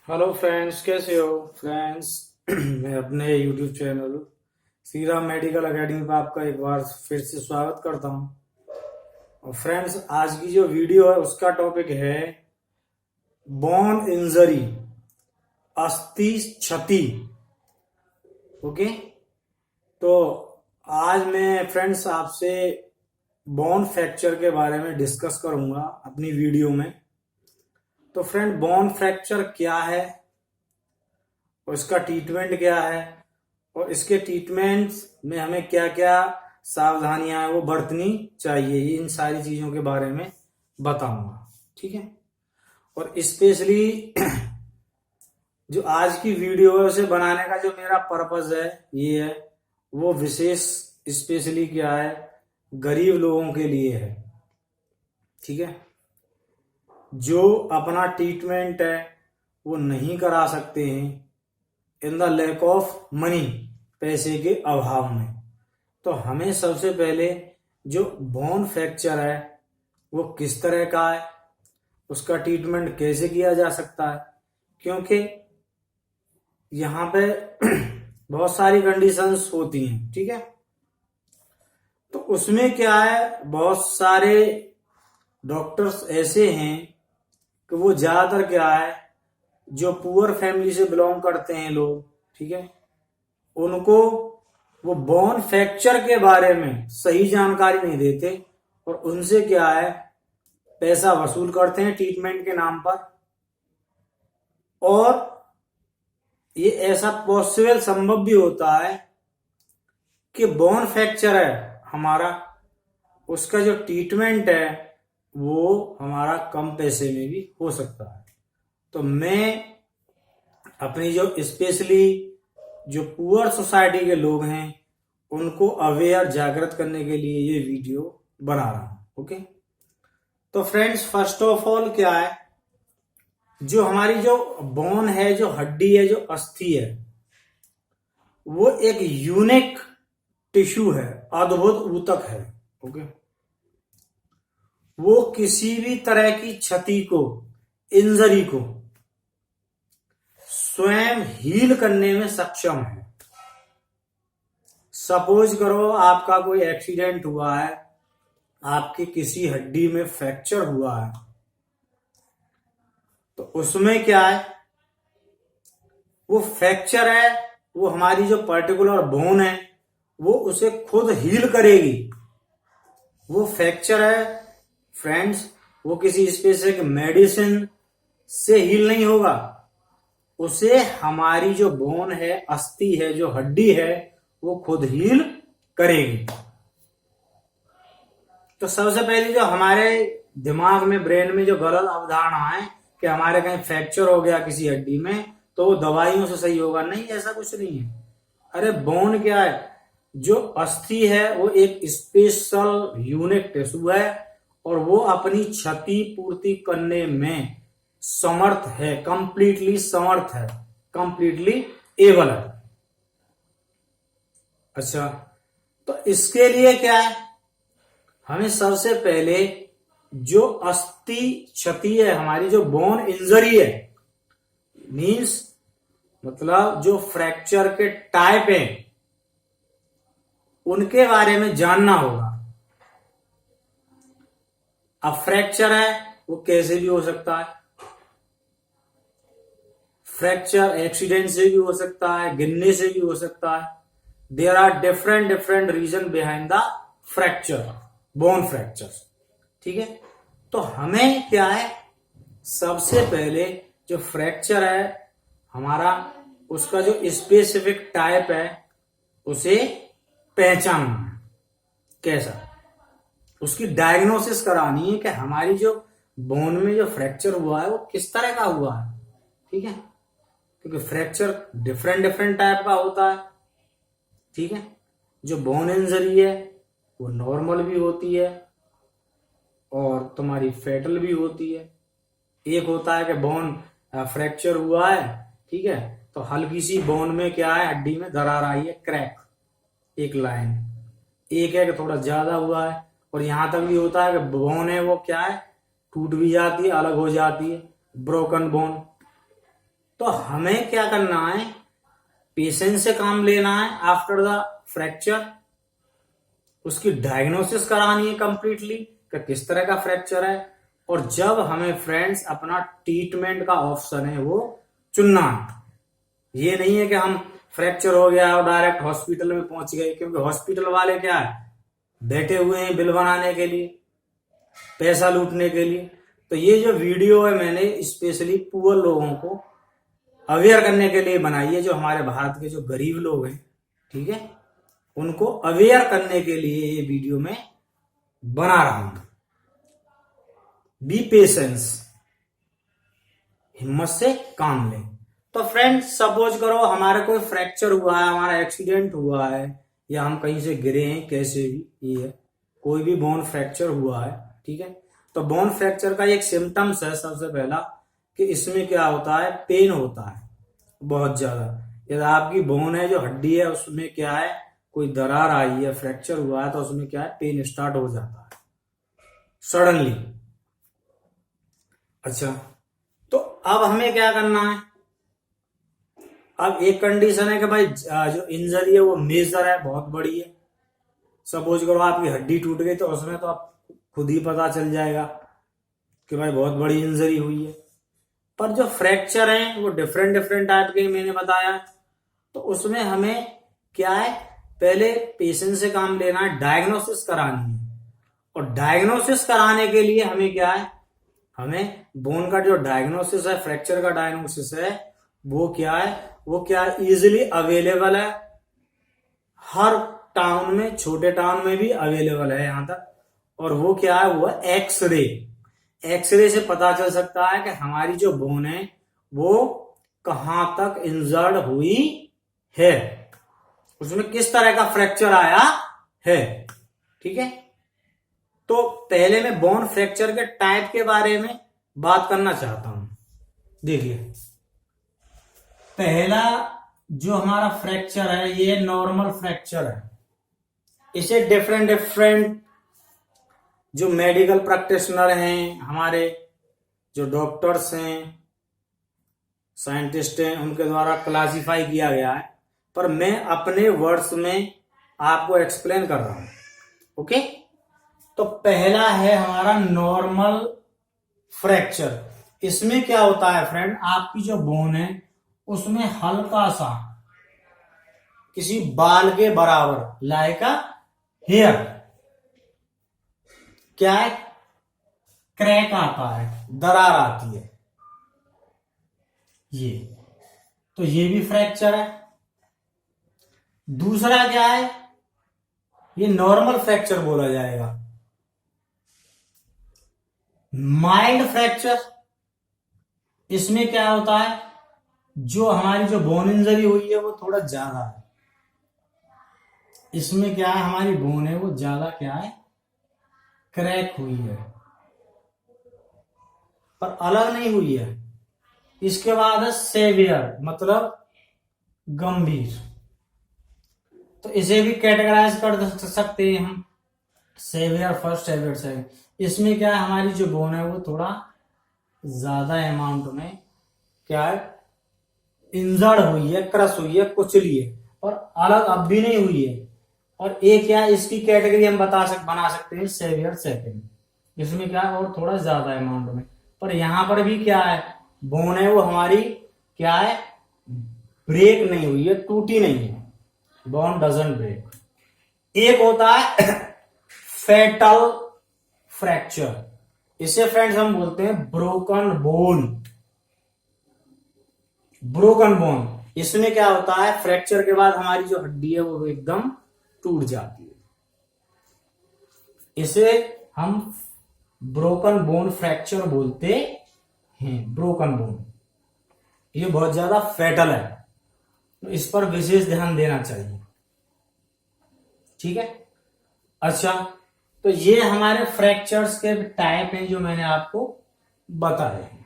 Hello friends, कैसे हो friends. मैं अपने YouTube channel Shri Ram medical academy पर आपका एक बार फिर से स्वागत करता हूं। और फ्रेंड्स, आज की जो वीडियो है उसका टॉपिक है बोन इंजरी, अस्थि क्षति। ओके, तो आज मैं फ्रेंड्स आपसे बोन फ्रैक्चर के बारे में डिस्कस करूंगा अपनी वीडियो में। तो फ्रेंड, बोन फ्रैक्चर क्या है और इसका ट्रीटमेंट क्या है और इसके ट्रीटमेंट में हमें क्या क्या सावधानियां हैं वो बरतनी चाहिए, ये इन सारी चीजों के बारे में बताऊंगा। ठीक है। और स्पेशली जो आज की वीडियो है उसे बनाने का जो मेरा पर्पज है ये है, वो विशेष स्पेशली क्या है, गरीब लोगों के लिए है। ठीक है, जो अपना ट्रीटमेंट है वो नहीं करा सकते हैं in the lack of money, पैसे के अभाव में। तो हमें सबसे पहले जो बोन फ्रैक्चर है वो किस तरह का है, उसका ट्रीटमेंट कैसे किया जा सकता है, क्योंकि यहाँ पे बहुत सारी कंडीशंस होती हैं। ठीक है, तो उसमें क्या है, बहुत सारे डॉक्टर्स ऐसे हैं कि वो ज्यादातर क्या है, जो पुअर फैमिली से बिलोंग करते हैं लोग, ठीक है, उनको वो बोन फ्रैक्चर के बारे में सही जानकारी नहीं देते और उनसे क्या है, पैसा वसूल करते हैं ट्रीटमेंट के नाम पर। और ये ऐसा पॉसिबल संभव भी होता है कि बोन फ्रैक्चर है हमारा, उसका जो ट्रीटमेंट है वो हमारा कम पैसे में भी हो सकता है। तो मैं अपनी जो स्पेशली जो पुअर सोसाइटी के लोग हैं उनको अवेयर जागृत करने के लिए ये वीडियो बना रहा हूं। ओके, तो फ्रेंड्स, फर्स्ट ऑफ ऑल क्या है, जो हमारी जो बोन है, जो हड्डी है, जो अस्थि है, वो एक यूनिक टिश्यू है, अद्भुत ऊतक है। ओके, वो किसी भी तरह की क्षति को, इंजरी को स्वयं हील करने में सक्षम है। सपोज करो आपका कोई एक्सीडेंट हुआ है, आपकी किसी हड्डी में फ्रैक्चर हुआ है, तो उसमें क्या है, वो फ्रैक्चर है, वो हमारी जो पर्टिकुलर बोन है वो उसे खुद हील करेगी। वो फ्रैक्चर है फ्रेंड्स, वो किसी स्पेसिफिक मेडिसिन से हील नहीं होगा, उसे हमारी जो बोन है, अस्थि है, जो हड्डी है, वो खुद हील करेगी। तो सबसे पहले जो हमारे दिमाग में, ब्रेन में जो गलत अवधारणा है कि हमारे कहीं फ्रैक्चर हो गया किसी हड्डी में तो वो दवाइयों से सही होगा, नहीं, ऐसा कुछ नहीं है। अरे बोन क्या है, जो अस्थि है वो एक स्पेशल यूनिक टिश्यू है और वो अपनी क्षति पूर्ति करने में समर्थ है, कंप्लीटली समर्थ है, कंप्लीटली एबल है। अच्छा, तो इसके लिए क्या है, हमें सबसे पहले जो अस्थि क्षति है, हमारी जो बोन इंजरी है, मींस मतलब जो फ्रैक्चर के टाइप हैं उनके बारे में जानना होगा। अब फ्रैक्चर है वो कैसे भी हो सकता है, फ्रैक्चर एक्सीडेंट से भी हो सकता है, गिरने से भी हो सकता है। There are different different reason behind the fracture, bone fracture. ठीक है, तो हमें क्या है, सबसे पहले जो फ्रैक्चर है हमारा, उसका जो स्पेसिफिक टाइप है उसे पहचानना है। कैसा, उसकी डायग्नोसिस करानी है कि हमारी जो बोन में जो फ्रैक्चर हुआ है वो किस तरह का हुआ है। ठीक है, क्योंकि फ्रैक्चर डिफरेंट डिफरेंट टाइप का होता है। ठीक है, जो बोन इंजरी है वो नॉर्मल भी होती है और तुम्हारी फेटल भी होती है। एक होता है कि बोन फ्रैक्चर हुआ है, ठीक है, तो हल्की सी बोन में क्या है, हड्डी में दरार आई है, क्रैक, एक लाइन। एक है कि थोड़ा ज्यादा हुआ है और यहां तक भी होता है कि बोन है वो क्या है, टूट भी जाती है, अलग हो जाती है, ब्रोकन बोन। तो हमें क्या करना है, पेशेंट से काम लेना है आफ्टर द फ्रैक्चर, उसकी डायग्नोसिस करानी है कंप्लीटली कि किस तरह का फ्रैक्चर है, और जब हमें फ्रेंड्स अपना ट्रीटमेंट का ऑप्शन है वो चुनना है। ये नहीं है कि हम फ्रैक्चर हो गया और डायरेक्ट हॉस्पिटल में पहुंच गए, क्योंकि हॉस्पिटल वाले क्या है, बैठे हुए हैं बिल बनाने के लिए, पैसा लूटने के लिए। तो ये जो वीडियो है मैंने स्पेशली पुअर लोगों को अवेयर करने के लिए बनाई है, जो हमारे भारत के जो गरीब लोग हैं, ठीक है, उनको अवेयर करने के लिए ये वीडियो में बना रहा हूं। बी पेशेंस, हिम्मत से काम लें। तो फ्रेंड्स सपोज करो हमारा कोई फ्रैक्चर हुआ है, हमारा एक्सीडेंट हुआ है, या हम कहीं से गिरे हैं, कैसे भी ये है, कोई भी बोन फ्रैक्चर हुआ है, ठीक है। तो बोन फ्रैक्चर का एक सिम्टम्स है सबसे पहला कि इसमें क्या होता है, पेन होता है बहुत ज्यादा। यदि आपकी बोन है, जो हड्डी है, उसमें क्या है, कोई दरार आई है, फ्रैक्चर हुआ है, तो उसमें क्या है, पेन स्टार्ट हो जाता है सडनली। अच्छा, तो अब हमें क्या करना है, अब एक कंडीशन है कि भाई जो इंजरी है वो मेजर है, बहुत बड़ी है। सपोज करो आपकी हड्डी टूट गई, तो उसमें तो आप खुद ही पता चल जाएगा कि भाई बहुत बड़ी इंजरी हुई है। पर जो फ्रैक्चर है वो डिफरेंट डिफरेंट टाइप के मैंने बताया, तो उसमें हमें क्या है, पहले पेशेंट से काम लेना है, डायग्नोसिस करानी है। और डायग्नोसिस कराने के लिए हमें क्या है, हमें बोन का जो डायग्नोसिस है, फ्रैक्चर का डायग्नोसिस है, वो क्या है, वो क्या इजीली अवेलेबल है हर टाउन में, छोटे टाउन में भी अवेलेबल है यहां तक। और वो क्या है, वो एक्सरे। एक्सरे से पता चल सकता है कि हमारी जो बोन है वो कहां तक इंजर्ड हुई है, उसमें किस तरह का फ्रैक्चर आया है, ठीक है। तो पहले मैं बोन फ्रैक्चर के टाइप के बारे में बात करना चाहता हूं। देखिए, पहला जो हमारा फ्रैक्चर है ये नॉर्मल फ्रैक्चर है। इसे डिफरेंट डिफरेंट जो मेडिकल प्रैक्टिशनर हैं, हमारे जो डॉक्टर्स हैं, साइंटिस्ट हैं, उनके द्वारा क्लासिफाई किया गया है, पर मैं अपने वर्ड्स में आपको एक्सप्लेन कर रहा हूं, ओके। तो पहला है हमारा नॉर्मल फ्रैक्चर। इसमें क्या होता है फ्रेंड, आपकी जो बोन है उसमें हल्का सा किसी बाल के बराबर, लाइक अ हेयर, क्या है, क्रैक आता है, दरार आती है, ये तो ये भी फ्रैक्चर है। दूसरा क्या है, ये नॉर्मल फ्रैक्चर बोला जाएगा। माइल्ड फ्रैक्चर, इसमें क्या होता है, जो हमारी जो बोन इंजरी हुई है वो थोड़ा ज्यादा है, इसमें क्या है, हमारी बोन है वो ज्यादा क्या है, क्रैक हुई है, पर अलग नहीं हुई है। इसके बाद है सेवियर, मतलब गंभीर। तो इसे भी कैटेगराइज कर सकते हैं हम, सेवियर फर्स्ट, सेवियर सेकंड। इसमें क्या है, हमारी जो बोन है वो थोड़ा ज्यादा अमाउंट में क्या है, इंजर्ड हुई है, क्रश हुई है, कुचली है, और अलग अब भी नहीं हुई है। और एक क्या है, इसकी कैटेगरी हम बना सकते हैं सेवियर सेकंड। इसमें क्या है, और थोड़ा ज्यादा अमाउंट में। पर यहां पर भी क्या है, बोन है वो हमारी क्या है, ब्रेक नहीं हुई है, टूटी नहीं है, बोन डजंट ब्रेक। एक होता है फेटल फ्रैक्चर, इसे फ्रेंड्स हम बोलते हैं ब्रोकन बोन। ब्रोकन बोन, इसमें क्या होता है, फ्रैक्चर के बाद हमारी जो हड्डी है वो एकदम टूट जाती है, इसे हम ब्रोकन बोन फ्रैक्चर बोलते हैं। ब्रोकन बोन ये बहुत ज्यादा फेटल है, तो इस पर विशेष ध्यान देना चाहिए, ठीक है। अच्छा, तो ये हमारे फ्रैक्चर्स के टाइप हैं जो मैंने आपको बताए हैं।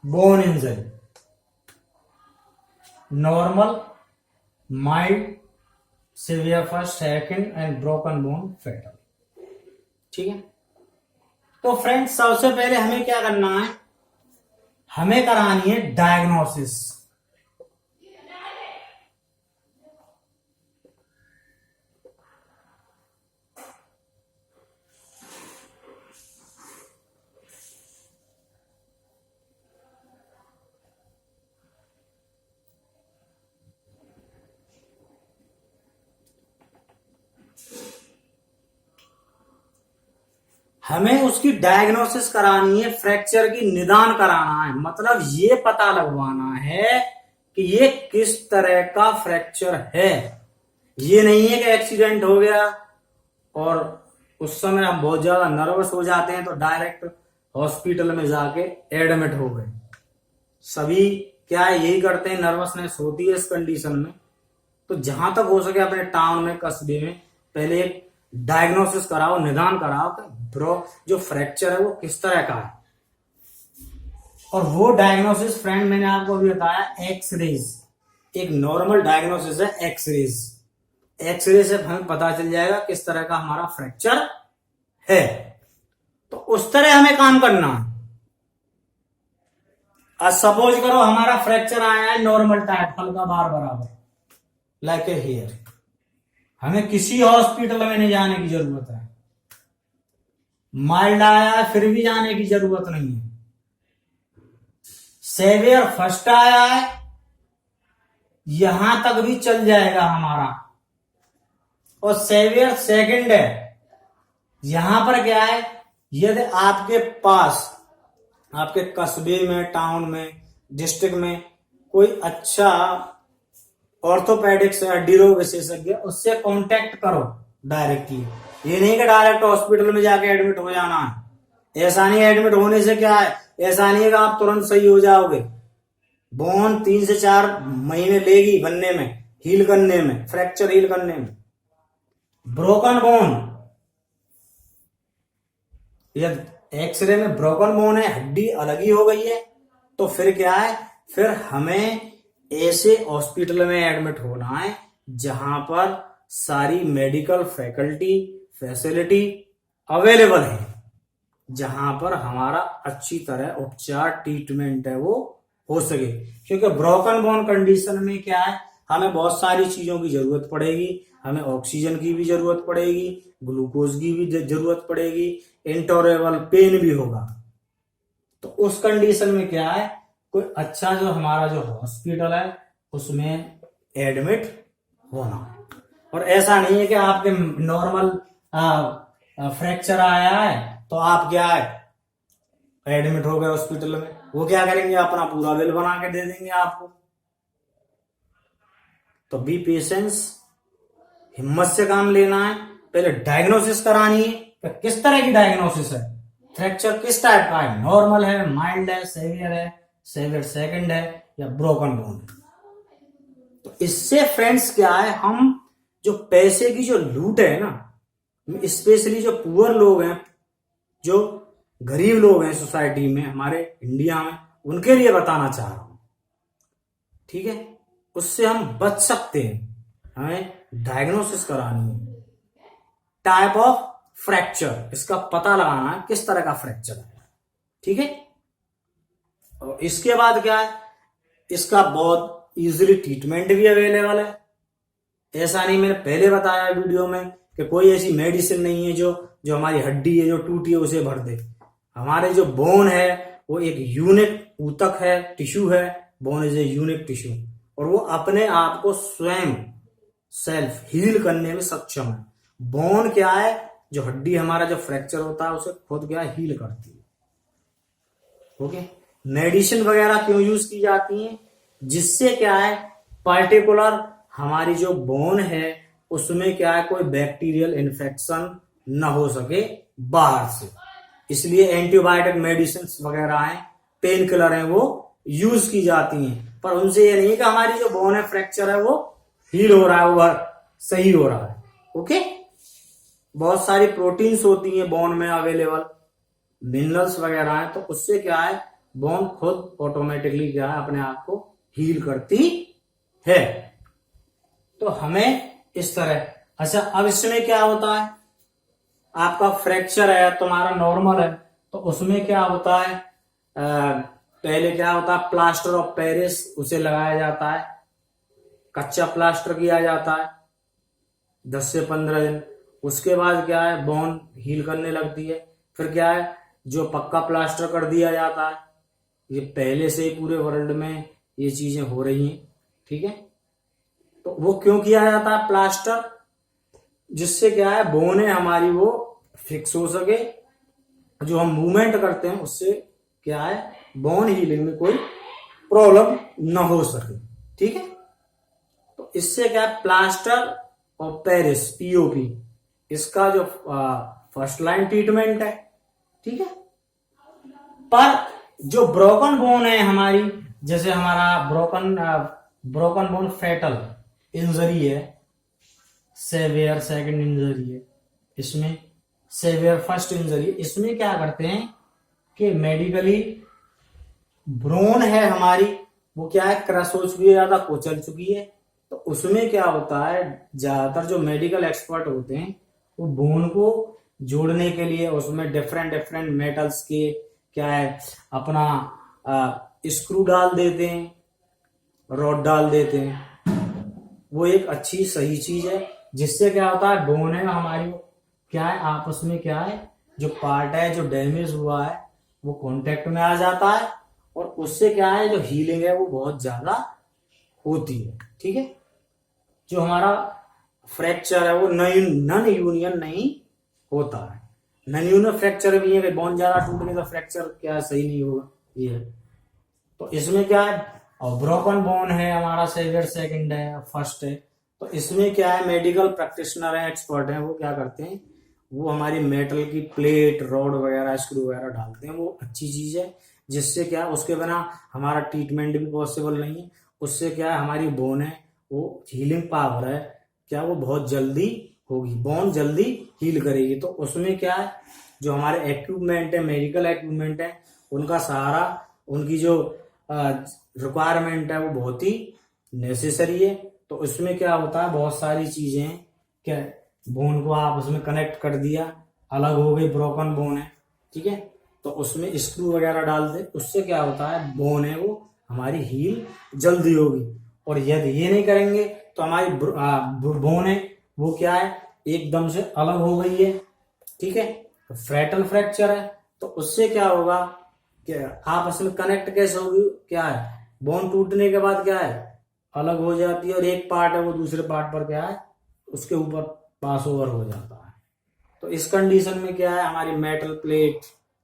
Bone injury, normal, mild, severe first second and broken bone fatal, ठीक है। तो फ्रेंड्स सबसे पहले हमें क्या करना है, हमें करानी है डायग्नोसिस। हमें उसकी डायग्नोसिस करानी है, फ्रैक्चर की निदान कराना है, मतलब ये पता लगवाना है कि ये किस तरह का फ्रैक्चर है। ये नहीं है कि एक्सीडेंट हो गया और उस समय हम बहुत ज्यादा नर्वस हो जाते हैं तो डायरेक्ट हॉस्पिटल में जाके एडमिट हो गए। सभी क्या यही करते हैं, नर्वसनेस होती है इस कंडीशन में। तो जहां तक हो सके अपने टाउन में, कस्बे में पहले एक डायग्नोसिस कराओ, निदान कराओ कि ब्रो जो फ्रैक्चर है वो किस तरह का है। और वो डायग्नोसिस फ्रेंड मैंने आपको अभी बताया, एक्सरेज। एक नॉर्मल डायग्नोसिस है एक्सरेज। एक्सरे से हमें पता चल जाएगा किस तरह का हमारा फ्रैक्चर है। तो उस तरह हमें काम करना है। आज सपोज करो हमारा फ्रैक्चर आया है नॉर्मल टाइप, हल्का बार बराबर, लाइक ए हेयर। हमें किसी हॉस्पिटल में नहीं जाने की जरूरत है। माइल्ड आया है फिर भी जाने की जरूरत नहीं है। सेवियर फर्स्ट आया है, यहां तक भी चल जाएगा हमारा। और सेवियर सेकंड है, यहां पर क्या है, यदि आपके पास आपके कस्बे में, टाउन में, डिस्ट्रिक्ट में कोई अच्छा ऑर्थोपेडिक्स या हड्डी रोग विशेषज्ञ, उससे कांटेक्ट करो डायरेक्टली। ये नहीं कि डायरेक्ट हॉस्पिटल में जाके एडमिट हो जाना है। ऐसा नहीं, एडमिट होने से क्या है, ऐसा नहीं है कि आप तुरंत सही हो जाओगे। बोन 3 से 4 महीने लेगी बनने में, हील करने में, फ्रैक्चर हील करने में। ब्रोकन बोन, यदि एक्सरे में ब्रोकन बोन है, हड्डी अलग ही हो गई है, तो फिर क्या है, फिर हमें ऐसे हॉस्पिटल में एडमिट होना है जहां पर सारी मेडिकल फैकल्टी, फैसिलिटी अवेलेबल है, जहां पर हमारा अच्छी तरह उपचार, ट्रीटमेंट है वो हो सके। क्योंकि ब्रोकन बोन कंडीशन में क्या है, हमें बहुत सारी चीजों की जरूरत पड़ेगी। हमें ऑक्सीजन की भी जरूरत पड़ेगी, ग्लूकोज की भी जरूरत पड़ेगी, इंटॉलरेबल पेन भी होगा। तो उस कंडीशन में क्या है, कोई अच्छा जो हमारा जो हॉस्पिटल है उसमें एडमिट होना। और ऐसा नहीं है कि आपके नॉर्मल फ्रैक्चर आया है तो आप क्या है एडमिट हो गए हॉस्पिटल में। वो क्या करेंगे, अपना पूरा बिल बना के दे देंगे आपको। तो बी पेशेंस, हिम्मत से काम लेना है। पहले डायग्नोसिस करानी है कि किस तरह की डायग्नोसिस है, फ्रैक्चर किस टाइप का है, नॉर्मल है, माइल्ड है, सेवियर है, सेवियर सेकंड है या ब्रोकन बोन है। तो इससे फ्रेंड्स क्या है, हम जो पैसे की जो लूट है ना, स्पेशली जो पुअर लोग हैं, जो गरीब लोग हैं सोसाइटी में, हमारे इंडिया में, उनके लिए बताना चाह रहा हूं। ठीक है, उससे हम बच सकते हैं। हमें डायग्नोसिस करानी है, टाइप ऑफ फ्रैक्चर, इसका पता लगाना है किस तरह का फ्रैक्चर है। ठीक है, और इसके बाद क्या है, इसका बहुत इजीली ट्रीटमेंट भी अवेलेबल है। ऐसा नहीं, मैंने पहले बताया वीडियो में कि कोई ऐसी मेडिसिन नहीं है जो जो हमारी हड्डी है जो टूटी है उसे भर दे। हमारे जो बोन है वो एक यूनिक ऊतक है, टिश्यू है। Bone is a unique tissue, और वो अपने आप को स्वयं सेल्फ हील करने में सक्षम है। बोन क्या है, जो हड्डी हमारा जो फ्रैक्चर होता है उसे खुद क्या हील करती है। ओके, मेडिसिन वगैरह क्यों यूज की जाती है, जिससे क्या है, पर्टिकुलर हमारी जो बोन है उसमें क्या है, कोई बैक्टीरियल इन्फेक्शन न हो सके बाहर से। इसलिए एंटीबायोटिक मेडिसिन वगैरह हैं, पेन किलर हैं, वो यूज की जाती हैं। पर उनसे ये नहीं कि हमारी जो बोन है, फ्रैक्चर है, वो हील हो रहा है, वो सही हो रहा है। ओके, बहुत सारी प्रोटीन्स होती हैं बोन में अवेलेबल, मिनरल्स वगैरह हैं, तो उससे क्या है, बोन खुद ऑटोमेटिकली क्या है, अपने आप को हील करती है। तो हमें इस तरह, अच्छा अब इसमें क्या होता है, आपका फ्रैक्चर है, तुम्हारा नॉर्मल है, तो उसमें क्या होता है, पहले क्या होता है, प्लास्टर ऑफ पेरिस उसे लगाया जाता है, कच्चा प्लास्टर किया जाता है 10 से 15 दिन। उसके बाद क्या है, बोन हील करने लगती है। फिर क्या है, जो पक्का प्लास्टर कर दिया जाता है। ये पहले से ही पूरे वर्ल्ड में ये चीजें हो रही हैं, ठीक है। तो वो क्यों किया जाता है प्लास्टर, जिससे क्या है बोन है हमारी वो फिक्स हो सके, जो हम मूवमेंट करते हैं उससे क्या है बोन हीलिंग में कोई प्रॉब्लम न हो सके, ठीक है। तो इससे क्या है, प्लास्टर और पेरिस पीओपी इसका जो फर्स्ट लाइन ट्रीटमेंट है, ठीक है। पर जो ब्रोकन बोन है हमारी, जैसे हमारा ब्रोकन बोन फेटल इंजरी है, सेवियर सेकंड इंजरी है, इसमें सेवियर फर्स्ट इंजरी, इसमें क्या करते हैं कि मेडिकली ब्रोन है हमारी वो क्या है क्रश हो चुकी है, ज्यादा कुचल चुकी है। तो उसमें क्या होता है, ज्यादातर जो मेडिकल एक्सपर्ट होते हैं वो बोन को जोड़ने के लिए उसमें डिफरेंट डिफरेंट मेटल्स के क्या है अपना स्क्रू डाल देते हैं, रॉड डाल देते हैं। वो एक अच्छी सही चीज है, जिससे क्या होता है बोन है हमारी क्या है आपस में क्या है जो पार्ट है जो डैमेज हुआ है वो कांटेक्ट में आ जाता है, और उससे क्या है जो हीलिंग है वो बहुत ज्यादा होती है, ठीक है। जो हमारा फ्रैक्चर है वो नॉन यूनियन नहीं होता है। नॉन यूनियन फ्रैक्चर भी है कि बोन ज्यादा टूटने का फ्रैक्चर क्या सही नहीं होगा, ये है। तो इसमें क्या है, और ब्रोकन बोन है हमारा सेवियर सेकंड है फर्स्ट है। तो इसमें क्या है मेडिकल प्रैक्टिशनर है, एक्सपर्ट है, वो क्या करते हैं वो हमारी मेटल की प्लेट रॉड वगैरह स्क्रू वगैरह डालते हैं। वो अच्छी चीज है, जिससे क्या उसके बिना हमारा ट्रीटमेंट भी पॉसिबल नहीं है। उससे क्या है हमारी बोन है वो हीलिंग पावर है क्या वो बहुत जल्दी होगी, बोन जल्दी हील करेगी। तो उसमें क्या है जो हमारे इक्विपमेंट है मेडिकल इक्विपमेंट है उनका सहारा, उनकी जो रिक्वायरमेंट है वो बहुत ही नेसेसरी है। तो उसमें क्या होता है बहुत सारी चीजें हैं क्या, बोन को आप उसमें कनेक्ट कर दिया, अलग हो गई ब्रोकन बोन है, ठीक है। तो उसमें स्क्रू वगैरह डाल दे, उससे क्या होता है बोन है वो हमारी हील जल्दी होगी। और यदि ये नहीं करेंगे तो हमारी बोन है वो क्या है एकदम से अलग हो गई है, ठीक है। तो फ्रैटल फ्रैक्चर है, तो उससे क्या होगा कि आपस में कनेक्ट कैसे होगी, क्या है बोन टूटने के बाद क्या है अलग हो जाती है, और एक पार्ट है वो दूसरे पार्ट पर क्या है उसके ऊपर पास ओवर हो जाता है। तो इस कंडीशन में क्या है हमारी मेटल प्लेट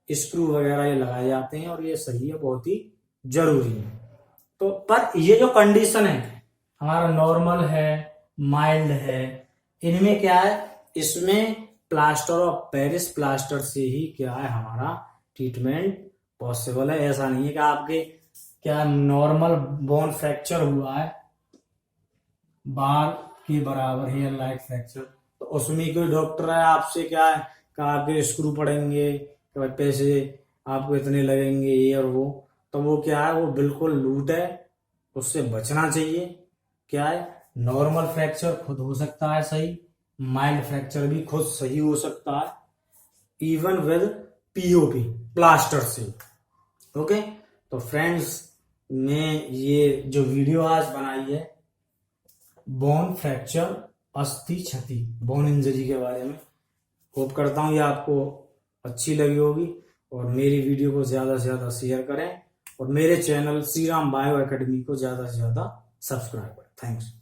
स्क्रू वगैरह ये लगाए जाते हैं, और ये सही है बहुत ही जरूरी है। तो पर ये जो कंडीशन है हमारा नॉर्मल है माइल्ड है, इनमें क्या है इसमें प्लास्टर ऑफ पेरिस प्लास्टर से ही क्या है हमारा ट्रीटमेंट पॉसिबल है। ऐसा नहीं है कि आपके क्या नॉर्मल बोन फ्रैक्चर हुआ है बार के बराबर है लाइक फ्रैक्चर, तो उसमें कोई डॉक्टर है आपसे क्या है कि आपके स्क्रू पड़ेंगे कि भाई पैसे आपको इतने लगेंगे ये और वो, तो वो क्या है वो बिल्कुल लूट है, उससे बचना चाहिए। क्या है नॉर्मल फ्रैक्चर खुद हो सकता है सही, माइल्ड फ्रैक्चर भी खुद सही हो सकता है इवन विद पीओपी प्लास्टर से, ओके। तो फ्रेंड्स मैं ये जो वीडियो आज बनाई है बोन फ्रैक्चर अस्थि क्षति बोन इंजरी के बारे में, होप करता हूँ ये आपको अच्छी लगी होगी, और मेरी वीडियो को ज्यादा से ज्यादा शेयर करें, और मेरे चैनल श्रीराम बायो एकेडमी को ज्यादा से ज्यादा सब्सक्राइब करें। थैंक्स।